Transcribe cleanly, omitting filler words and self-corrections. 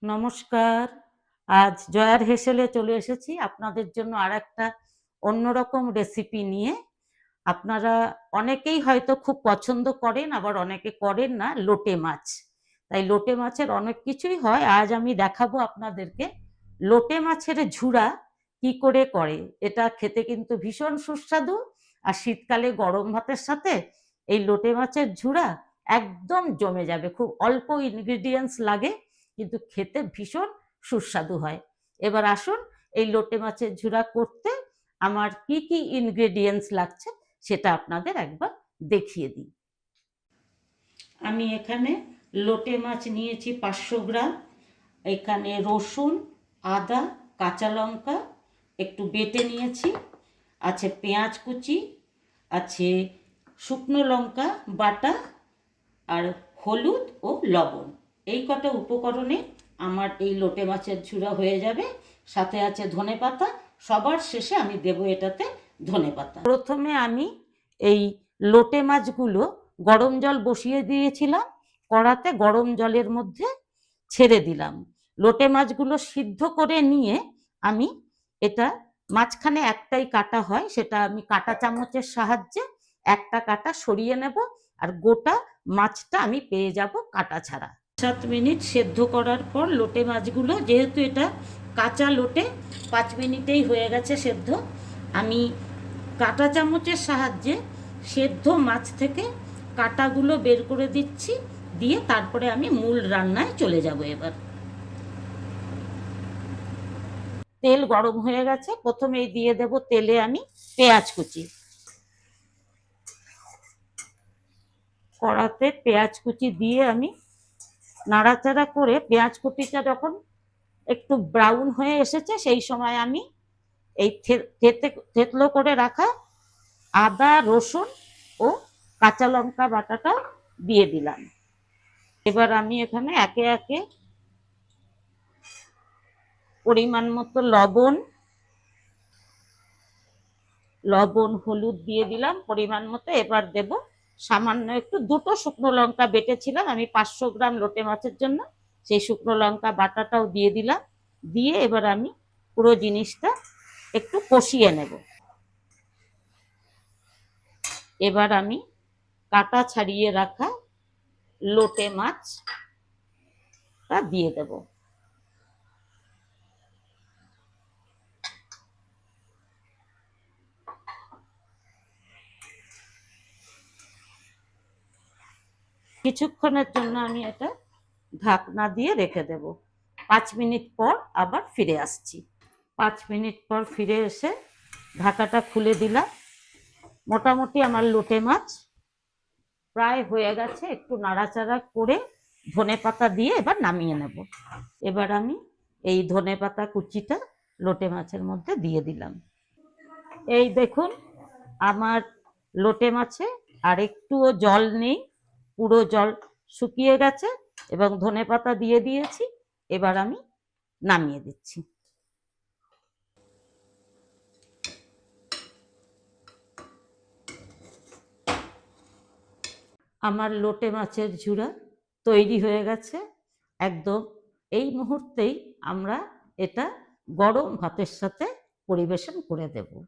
নমস্কার। আজ জয়ার হেসেলে চলে এসেছি আপনাদের জন্য আরেকটা অন্যরকম রেসিপি নিয়ে। আপনারা অনেকেই হয়তো খুব পছন্দ করেন, আবার অনেকে করেন না লোটে মাছ। তাই লোটে মাছের অনেক কিছুই হয়। আজ আমি দেখাবো আপনাদেরকে লোটে মাছের ঝুরা কি করে করে। এটা খেতে কিন্তু ভীষণ সুস্বাদু। আর শীতকালে গরম ভাতের সাথে এই লোটে মাছের ঝুরা একদম জমে যাবে। খুব অল্প ইনগ্রিডিয়েন্টস লাগে, কিন্তু খেতে ভীষণ সুস্বাদু হয়। এবার আসুন এই লোটে মাছের ঝুরা করতে আমার কি কি ইনগ্রেডিয়েন্টস লাগছে সেটা আপনাদের একবার দেখিয়ে দিই। আমি এখানে লোটে মাছ নিয়েছি 500 গ্রাম। এখানে রসুন, আদা, কাঁচা লঙ্কা একটু বেটে নিয়েছি, আছে পেঁয়াজ কুচি, আছে শুকনো লঙ্কা বাটা, আর হলুদ ও লবণ। এই কটা উপকরণে আমার এই লোটে মাছের ঝুরা হয়ে যাবে। সাথে আছে ধনেপাতা, সবার শেষে আমি দেব এটাতে ধনেপাতা। প্রথমে আমি এই লোটে মাছগুলো গরম জল বসিয়ে দিয়েছিলাম, কড়াতে গরম জলের মধ্যে ছেড়ে দিলাম। লোটে মাছগুলো সিদ্ধ করে নিয়ে আমি এটা মাঝখানে একটাই কাটা হয়, সেটা আমি কাঁটা চামচের সাহায্যে একটা কাঁটা সরিয়ে নেব, আর গোটা মাছটা আমি পেয়ে যাব কাঁটা ছাড়া। 7 মিনিট সেদ্ধ করার পর লোটে মাছগুলো, যেহেতু এটা কাঁচা লোটে, 5 মিনিটেই হয়ে গেছে সেদ্ধ। আমি কাঁটা চামচের সাহায্যে সেদ্ধ মাছ থেকে কাঁটাগুলো বের করে দিচ্ছি, দিয়ে তারপরে আমি মূল রান্নায় চলে যাব। এবার তেল গরম হয়ে গেছে, প্রথমেই দিয়ে দেব তেলে আমি পেঁয়াজ কুচি। কড়াতে পেঁয়াজ কুচি দিয়ে আমি নাড়াচাড়া করে পেঁয়াজ কুচিটা যখন একটু ব্রাউন হয়ে এসেছে, সেই সময় আমি এই থেতলো করে রাখা আদা, রসুন ও কাঁচা লঙ্কা বাটাটা দিয়ে দিলাম। এবার আমি এখানে একে একে পরিমাণ মতো লবণ, হলুদ দিয়ে দিলাম পরিমাণ মতো। এবার দেব সামান্য একটু, 2টো শুকনো লঙ্কা বেটেছিলাম আমি 500 গ্রাম লোটে মাছের জন্য, সেই শুকনো লঙ্কা বাটাটাও দিয়ে দিলাম। দিয়ে এবার আমি পুরো জিনিসটা একটু কষিয়ে নেব। এবার আমি কাটা ছাড়িয়ে রাখা লোটে মাছটা দিয়ে দেব। কিছুক্ষণের জন্য আমি এটা ঢাকনা দিয়ে রেখে দেব। 5 মিনিট পর আবার ফিরে আসছি। 5 মিনিট পর ফিরে এসে ঢাকাটা খুলে দিলাম। মোটামুটি আমার লোটে মাছ প্রায় হয়ে গেছে। একটু নাড়াচাড়া করে ধনেপাতা দিয়ে এবার নামিয়ে নেব। এবার আমি এই ধনেপাতা কুচিটা লোটে মাছের মধ্যে দিয়ে দিলাম। এই দেখুন, আমার লোটে মাছে আর একটুও জল নেই, পুরো জল শুকিয়ে গেছে এবং ধনেপাতা দিয়ে দিয়েছি। এবার আমি নামিয়ে দিচ্ছি। আমার লোটে মাছের ঝুরা তৈরি হয়ে গেছে একদম। এই মুহূর্তেই আমরা এটা গরম ভাতের সাথে পরিবেশন করে দেব।